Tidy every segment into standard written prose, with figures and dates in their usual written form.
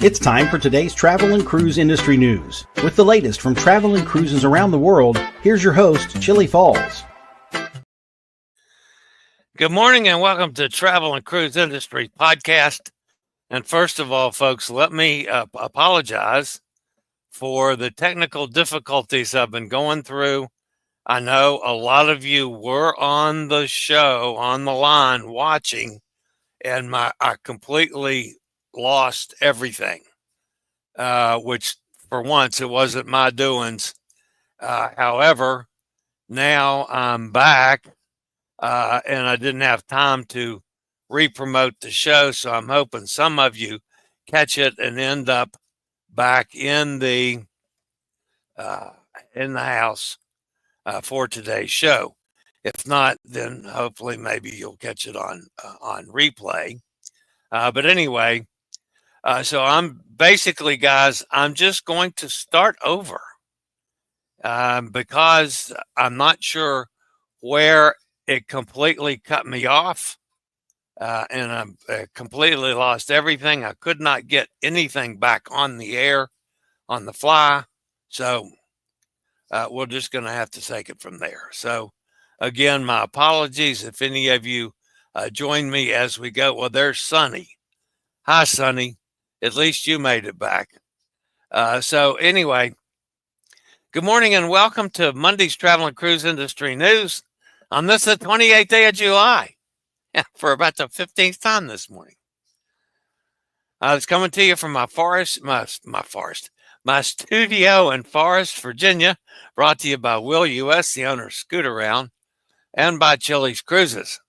It's time for today's travel and cruise industry news. With the latest from travel and cruises around the world, here's your host, Chillie Falls. Good morning and welcome to Travel and Cruise Industry Podcast. And first of all, folks, let me apologize for the technical difficulties I've been going through. I know a lot of you were on the show, on the line watching, and I completely lost everything, which for once it wasn't my doings. However, now I'm back, and I didn't have time to re-promote the show, so I'm hoping some of you catch it and end up back in the house for today's show. If not, then hopefully maybe you'll catch it on replay. But anyway, so I'm basically, guys, I'm just going to start over because I'm not sure where it completely cut me off, and I completely lost everything. I could not get anything back on the air on the fly. So we're just going to have to take it from there. So again, my apologies if any of you join me as we go. Well, there's Sonny. Hi, Sonny. At least you made it back. So anyway, good morning and welcome to Monday's Travel and Cruise Industry News on this, the 28th day of July, for about the 15th time this morning. It's coming to you from my studio in Forest, Virginia, brought to you by Will U.S., the owner of Scoot Around, and by Chillie's Cruises.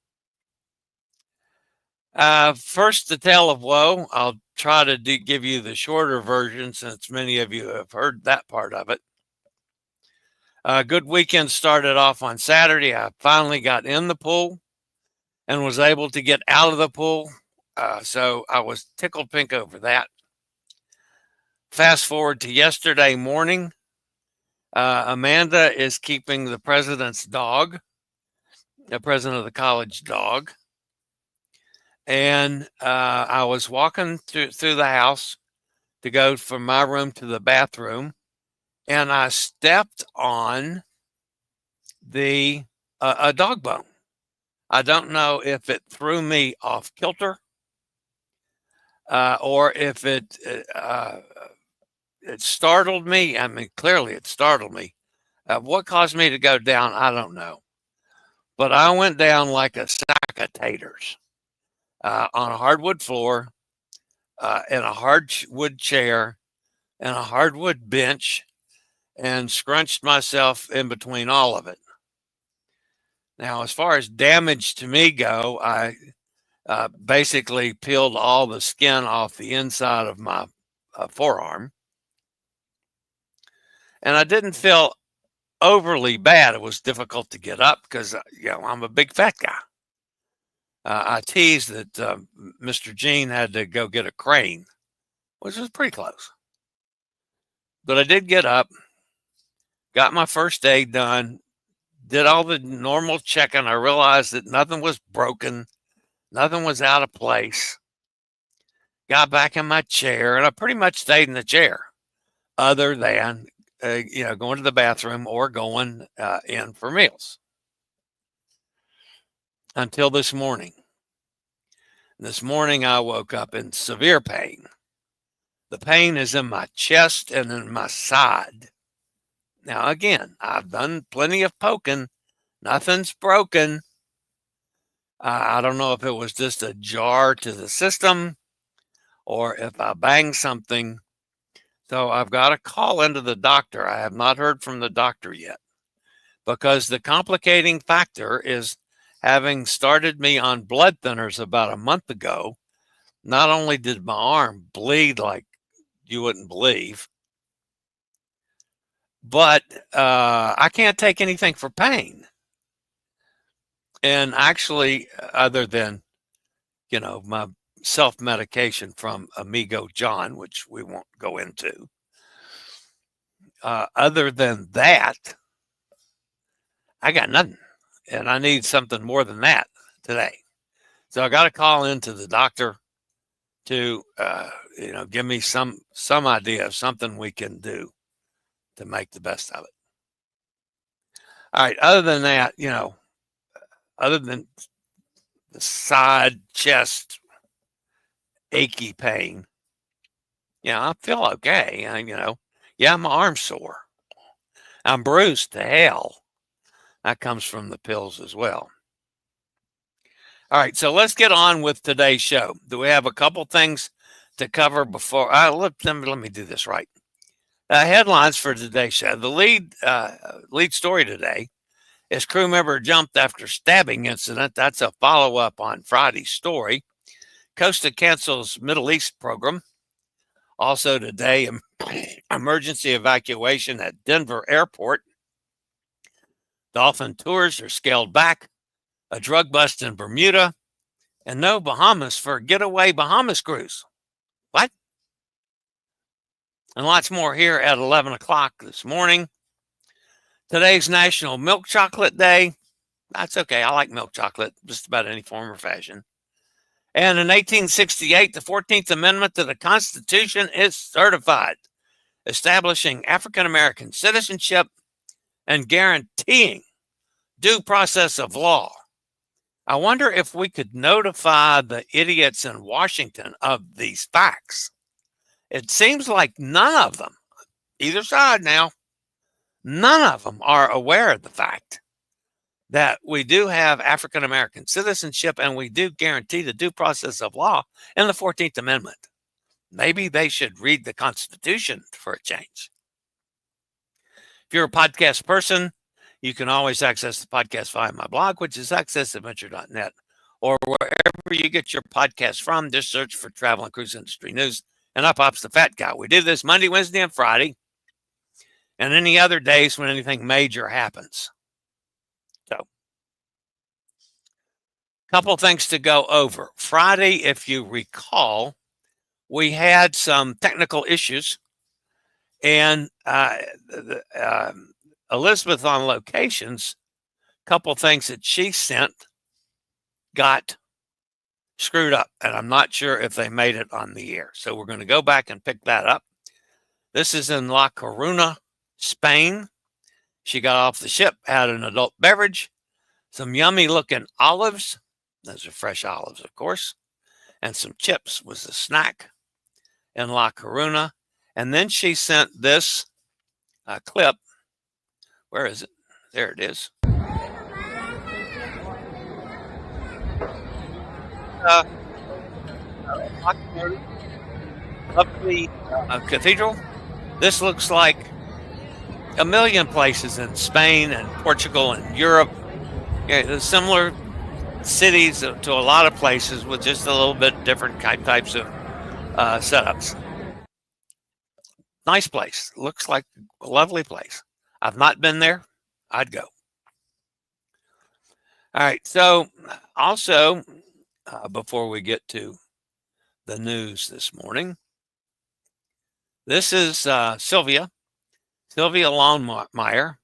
First, the tale of woe. I'll try to give you the shorter version since many of you have heard that part of it. A good weekend started off on Saturday. I finally got in the pool and was able to get out of the pool. So I was tickled pink over that. Fast forward to yesterday morning. Amanda is keeping the president's dog, the president of the college dog. And I was walking through the house to go from my room to the bathroom, and I stepped on a dog bone. I don't know if it threw me off kilter or if it startled me. I mean, clearly it startled me. What caused me to go down, I don't know. But I went down like a sack of taters on a hardwood floor, in a hardwood chair, and a hardwood bench, and scrunched myself in between all of it. Now, as far as damage to me go, I basically peeled all the skin off the inside of my forearm. And I didn't feel overly bad. It was difficult to get up because, I'm a big fat guy. I teased that Mr. Gene had to go get a crane, which was pretty close. But I did get up, got my first aid done, did all the normal checking. I realized that nothing was broken, nothing was out of place. Got back in my chair, and I pretty much stayed in the chair, other than going to the bathroom or going in for meals. Until this morning. This morning, I woke up in severe pain. The pain is in my chest and in my side. Now, again, I've done plenty of poking. Nothing's broken. I don't know if it was just a jar to the system or if I banged something. So I've got to call into the doctor. I have not heard from the doctor yet because the complicating factor is having started me on blood thinners about a month ago. Not only did my arm bleed like you wouldn't believe, but I can't take anything for pain. And actually, other than, my self-medication from Amigo John, which we won't go into, other than that, I got nothing. And I need something more than that today. So I got to call into the doctor to give me some idea of something we can do to make the best of it. All right. Other than that, other than the side chest achy pain, I feel okay. My arm's sore. I'm bruised to hell. That comes from the pills as well. All right, so let's get on with today's show. Do we have a couple things to cover before? Let me do this right. Headlines for today's show. The lead story today is crew member jumped after stabbing incident. That's a follow-up on Friday's story. Costa cancels Middle East program. Also today, emergency evacuation at Denver airport. Dolphin tours are scaled back. A drug bust in Bermuda. And no Bahamas for Getaway Bahamas cruise. What? And lots more here at 11 o'clock this morning. Today's National Milk Chocolate Day. That's okay. I like milk chocolate, just about any form or fashion. And in 1868, the 14th Amendment to the Constitution is certified, establishing African American citizenship and guaranteeing due process of law. I wonder if we could notify the idiots in Washington of these facts. It seems like none of them, either side now, none of them are aware of the fact that we do have African American citizenship and we do guarantee the due process of law in the 14th Amendment. Maybe they should read the Constitution for a change. If you're a podcast person, you can always access the podcast via my blog, which is accessadventure.net, or wherever you get your podcast from. Just search for Travel and Cruise Industry News, and up pops the fat guy. We do this Monday, Wednesday, and Friday, and any other days when anything major happens. So, couple things to go over. Friday, if you recall, we had some technical issues, and Elizabeth on Locations, couple things that she sent got screwed up, and I'm not sure if they made it on the air. So we're going to go back and pick that up. This is in La Coruna, Spain. She got off the ship, had an adult beverage, some yummy looking olives. Those are fresh olives, of course. And some chips was a snack in La Coruna. And then she sent this clip. Where is it? There it is. Lovely cathedral. This looks like a million places in Spain and Portugal and Europe. Yeah, similar cities to a lot of places with just a little bit different types of setups. Nice place. Looks like a lovely place. I've not been there. I'd go. All right. So also, before we get to the news this morning, this is Sylvia Longmire,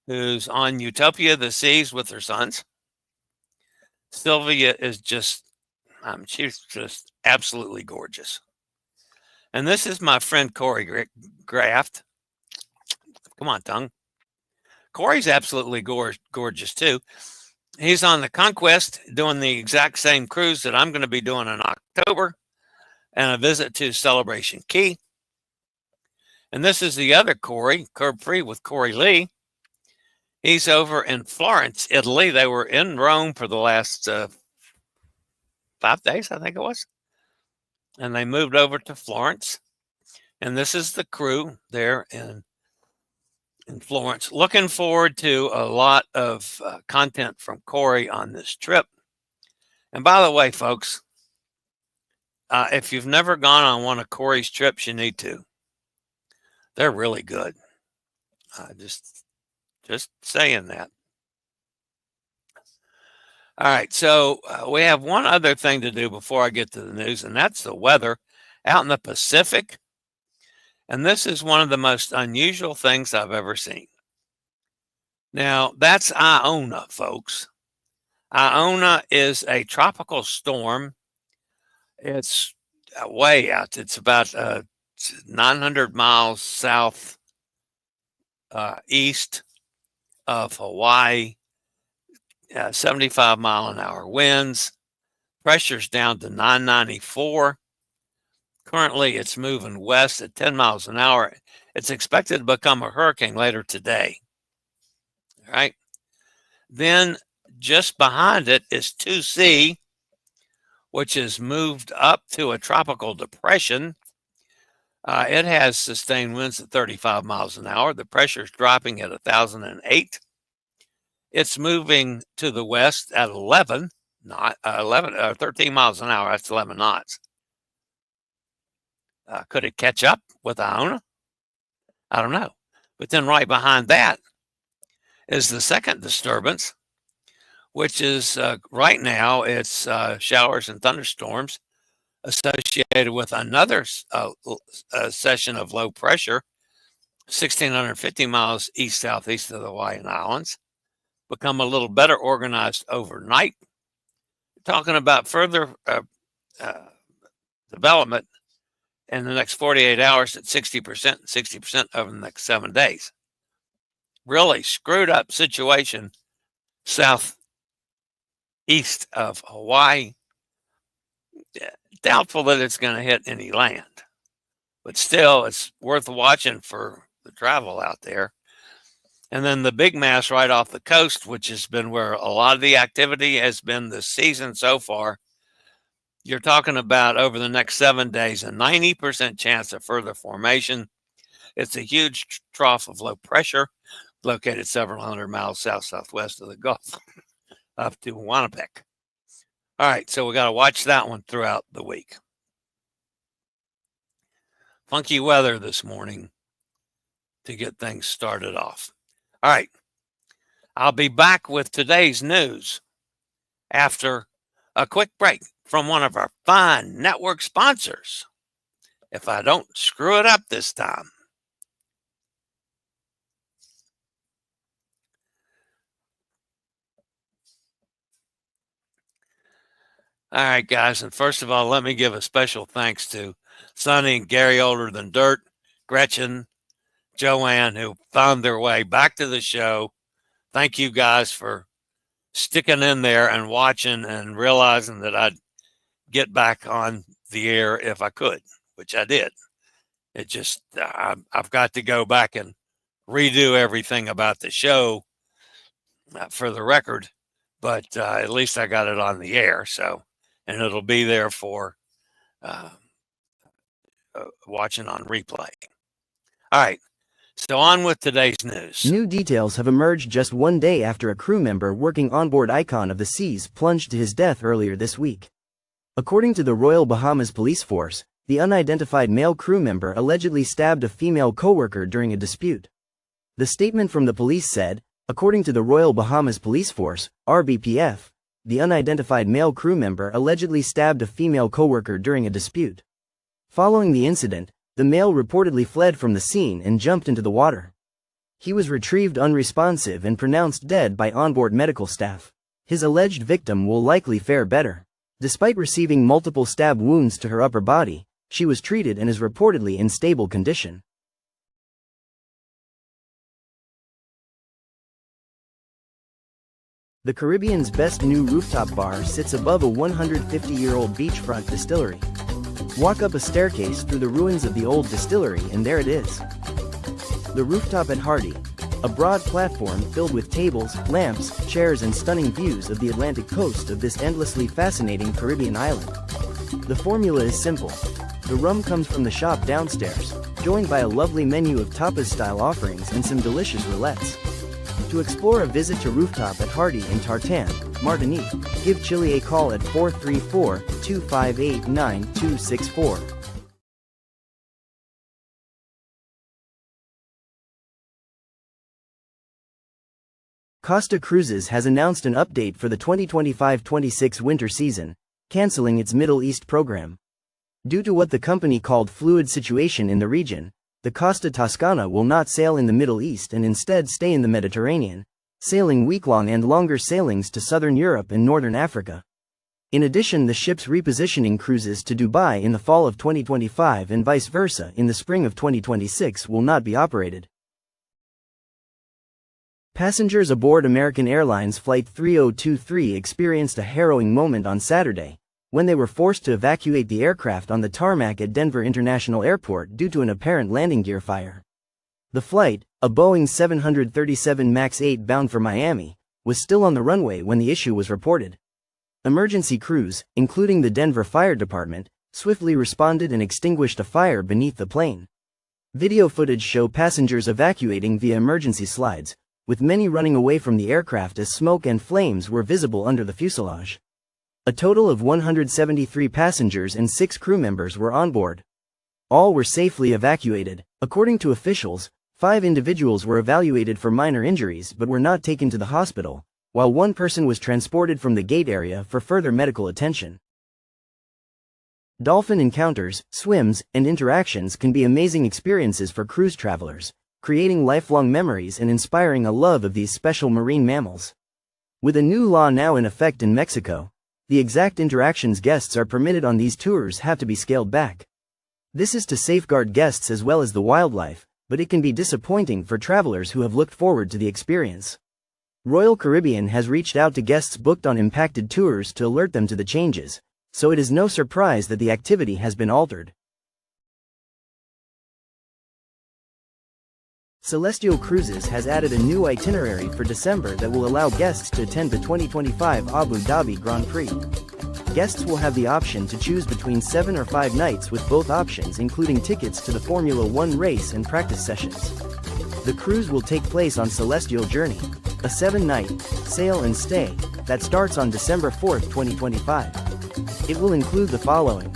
who's on Utopia the Seas with her sons. Sylvia is she's just absolutely gorgeous. And this is my friend Corey Graft. Come on, tongue. Corey's absolutely gorgeous too. He's on the Conquest doing the exact same cruise that I'm going to be doing in October, and a visit to Celebration Key. And this is the other Corey, Curb Free with Corey Lee. He's over in Florence, Italy. They were in Rome for the last 5 days, I think it was. And they moved over to Florence. And this is the crew there in Florence. Looking forward to a lot of content from Corey on this trip. And by the way, folks, if you've never gone on one of Corey's trips, you need to. They're really good. Just saying that. All right, so we have one other thing to do before I get to the news, and that's the weather out in the Pacific. And this is one of the most unusual things I've ever seen. Now, that's Iona, folks. Iona is a tropical storm. It's way out. It's about 900 miles south east of Hawaii. 75-mile-an-hour winds. Pressure's down to 994. Currently, it's moving west at 10 miles an hour. It's expected to become a hurricane later today. All right. Then just behind it is 2C, which has moved up to a tropical depression. It has sustained winds at 35 miles an hour. The pressure is dropping at 1,008. It's moving to the west at 13 miles an hour. That's 11 knots. Could it catch up with Iona? I don't know. But then right behind that is the second disturbance, which is right now it's showers and thunderstorms associated with another session of low pressure, 1,650 miles east-southeast of the Hawaiian Islands. Become a little better organized overnight. Talking about further development in the next 48 hours at 60%, 60% over the next 7 days. Really screwed up situation southeast of Hawaii. Doubtful that it's going to hit any land, but still it's worth watching for the travel out there. And then the big mass right off the coast, which has been where a lot of the activity has been this season so far. You're talking about over the next 7 days, a 90% chance of further formation. It's a huge trough of low pressure located several hundred miles south-southwest of the Gulf up to Wanapek. All right, so we got to watch that one throughout the week. Funky weather this morning to get things started off. All right, I'll be back with today's news after a quick break from one of our fine network sponsors, if I don't screw it up this time. All right, guys, and first of all, let me give a special thanks to Sonny and Gary Older Than Dirt, Gretchen, Joanne, who found their way back to the show. Thank you guys for sticking in there and watching and realizing that I'd get back on the air if I could, which I did. It just, I've got to go back and redo everything about the show for the record, but at least I got it on the air. So, and it'll be there for watching on replay. All right. So on with today's news. New details have emerged just 1 day after a crew member working on board Icon of the Seas plunged to his death earlier this week. According to the Royal Bahamas Police Force, the unidentified male crew member allegedly stabbed a female coworker during a dispute. The statement from the police said, according to the Royal Bahamas Police Force, RBPF, the unidentified male crew member allegedly stabbed a female coworker during a dispute. Following the incident, the male reportedly fled from the scene and jumped into the water. He was retrieved unresponsive and pronounced dead by onboard medical staff. His alleged victim will likely fare better. Despite receiving multiple stab wounds to her upper body, she was treated and is reportedly in stable condition. The Caribbean's best new rooftop bar sits above a 150-year-old beachfront distillery. Walk up a staircase through the ruins of the old distillery and there it is. The rooftop at Hardy, a broad platform filled with tables, lamps, chairs and stunning views of the Atlantic coast of this endlessly fascinating Caribbean island. The formula is simple. The rum comes from the shop downstairs, joined by a lovely menu of tapas-style offerings and some delicious roulettes. To explore a visit to rooftop at Hardy in Tartan, Martinique, give Chillie a call at 434-258-9264. Costa Cruises has announced an update for the 2025-26 winter season, canceling its Middle East program. Due to what the company called fluid situation in the region, the Costa Toscana will not sail in the Middle East and instead stay in the Mediterranean, sailing week-long and longer sailings to southern Europe and northern Africa. In addition, the ship's repositioning cruises to Dubai in the fall of 2025 and vice versa in the spring of 2026 will not be operated. Passengers aboard American Airlines Flight 3023 experienced a harrowing moment on Saturday, when they were forced to evacuate the aircraft on the tarmac at Denver International Airport due to an apparent landing gear fire. The flight, a Boeing 737 MAX 8 bound for Miami, was still on the runway when the issue was reported. Emergency crews, including the Denver Fire Department, swiftly responded and extinguished a fire beneath the plane. Video footage show passengers evacuating via emergency slides, with many running away from the aircraft as smoke and flames were visible under the fuselage. A total of 173 passengers and 6 crew members were on board. All were safely evacuated. According to officials, 5 individuals were evaluated for minor injuries but were not taken to the hospital, while 1 person was transported from the gate area for further medical attention. Dolphin encounters, swims, and interactions can be amazing experiences for cruise travelers, creating lifelong memories and inspiring a love of these special marine mammals. With a new law now in effect in Mexico, the exact interactions guests are permitted on these tours have to be scaled back. This is to safeguard guests as well as the wildlife, but it can be disappointing for travelers who have looked forward to the experience. Royal Caribbean has reached out to guests booked on impacted tours to alert them to the changes, so it is no surprise that the activity has been altered. Celestial Cruises has added a new itinerary for December that will allow guests to attend the 2025 Abu Dhabi Grand Prix. Guests will have the option to choose between 7 or 5 nights, with both options including tickets to the Formula One race and practice sessions. The cruise will take place on Celestial Journey, a 7-night sail and stay that starts on December 4, 2025. It will include the following: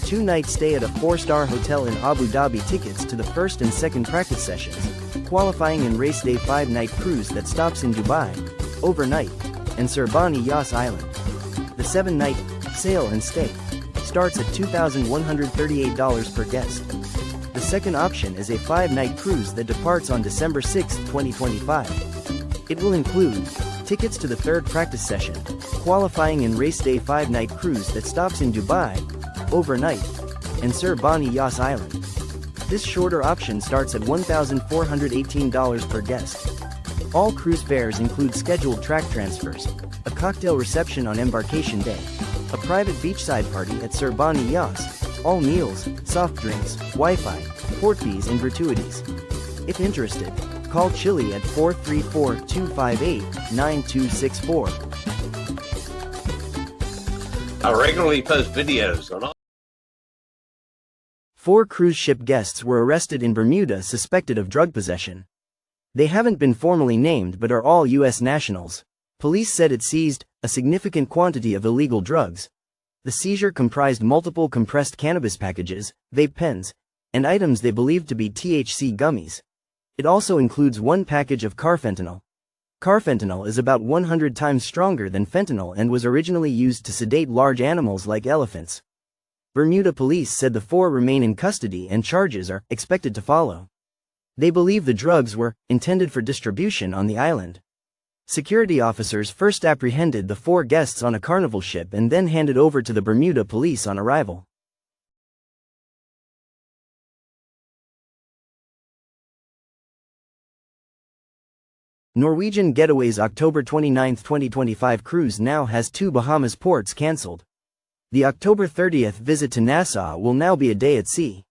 2-night stay at a 4-star hotel in Abu Dhabi, tickets to the first and second practice sessions, qualifying and race day, 5-night cruise that stops in Dubai overnight and Surbani Yas Island. The 7-night sail and stay starts at $2,138 per guest. The second option is a 5-night cruise that departs on December 6, 2025. It will include tickets to the third practice session, qualifying and race day, 5-night cruise that stops in Dubai overnight and Surbani Yas Island. This shorter option starts at $1,418 per guest. All cruise fares include scheduled track transfers, a cocktail reception on embarkation day, a private beachside party at Surbani Yas, all meals, soft drinks, Wi-Fi, port fees and gratuities. If interested, call Chillie at 434-258-9264. I regularly post videos on all. 4 cruise ship guests were arrested in Bermuda suspected of drug possession. They haven't been formally named but are all U.S. nationals. Police said it seized a significant quantity of illegal drugs. The seizure comprised multiple compressed cannabis packages, vape pens, and items they believed to be THC gummies. It also includes 1 package of carfentanil. Carfentanil is about 100 times stronger than fentanyl and was originally used to sedate large animals like elephants. Bermuda police said the 4 remain in custody and charges are expected to follow. They believe the drugs were intended for distribution on the island. Security officers first apprehended the 4 guests on a Carnival ship and then handed over to the Bermuda police on arrival. Norwegian Getaway's October 29, 2025 cruise now has 2 Bahamas ports cancelled. The October 30th visit to Nassau will now be a day at sea.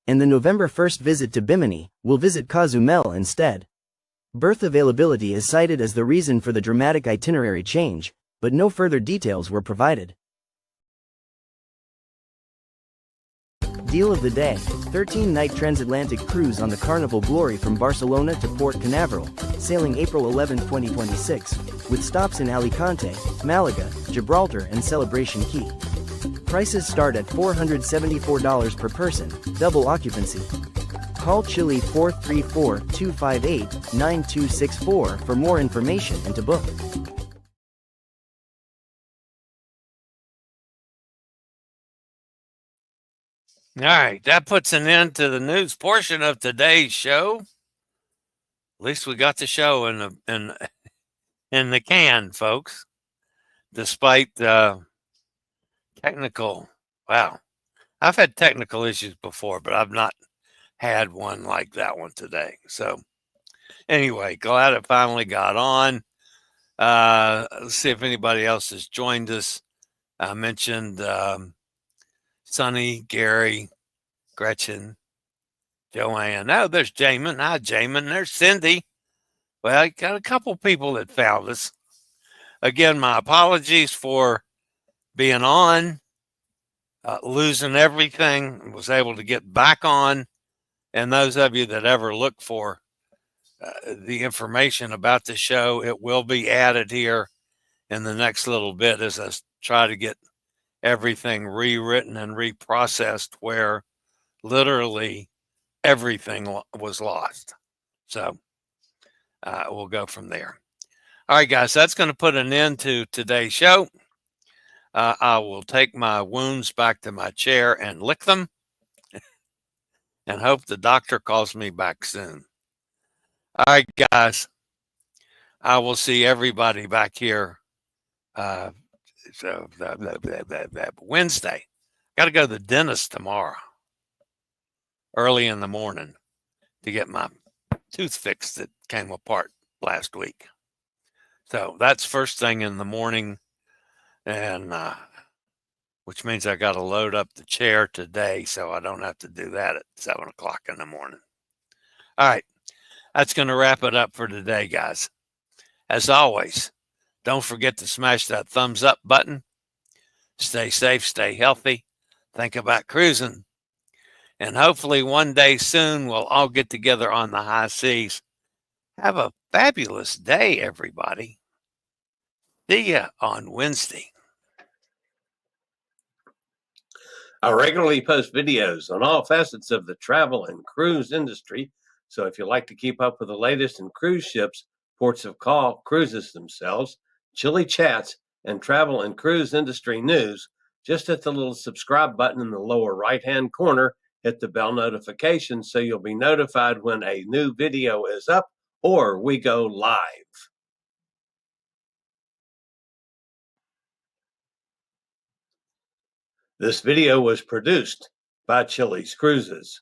And the November 1st visit to Bimini will visit Cozumel instead. Berth availability is cited as the reason for the dramatic itinerary change, but no further details were provided. Deal of the day: 13-night transatlantic cruise on the Carnival Glory from Barcelona to Port Canaveral, sailing April 11, 2026, with stops in Alicante, Malaga, Gibraltar and Celebration Key. Prices start at $474 per person, double occupancy. Call Chillie 434-258-9264 for more information and to book. All right, that puts an end to the news portion of today's show. At least we got the show in the can, folks. Despite Technical. Wow. I've had technical issues before, but I've not had one like that one today. So anyway, glad it finally got on. Let's see if anybody else has joined us. I mentioned Sonny, Gary, Gretchen, Joanne. Oh, there's Jamin. Hi, Jamin. There's Cindy. Well, I got a couple people that found us. Again, my apologies for being on, losing everything, was able to get back on. And those of you that ever look for the information about the show, it will be added here in the next little bit as I try to get everything rewritten and reprocessed where literally everything was lost. So we'll go from there. All right, guys, that's going to put an end to today's show. I will take my wounds back to my chair and lick them and hope the doctor calls me back soon. All right, guys, I will see everybody back here Wednesday. Got to go to the dentist tomorrow, early in the morning, to get my tooth fixed that came apart last week. So that's first thing in the morning, and which means I got to load up the chair today so I don't have to do that at 7 o'clock in the morning. All right, that's going to wrap it up for today, guys. As always, don't forget to smash that thumbs up button. Stay safe, stay healthy, think about cruising, and hopefully one day soon we'll all get together on the high seas. Have a fabulous day, everybody. See ya on Wednesday. I regularly post videos on all facets of the travel and cruise industry. So if you like to keep up with the latest in cruise ships, ports of call, cruises themselves, Chillie chats, and travel and cruise industry news, just hit the little subscribe button in the lower right-hand corner, hit the bell notification so you'll be notified when a new video is up or we go live. This video was produced by Chilliescruises.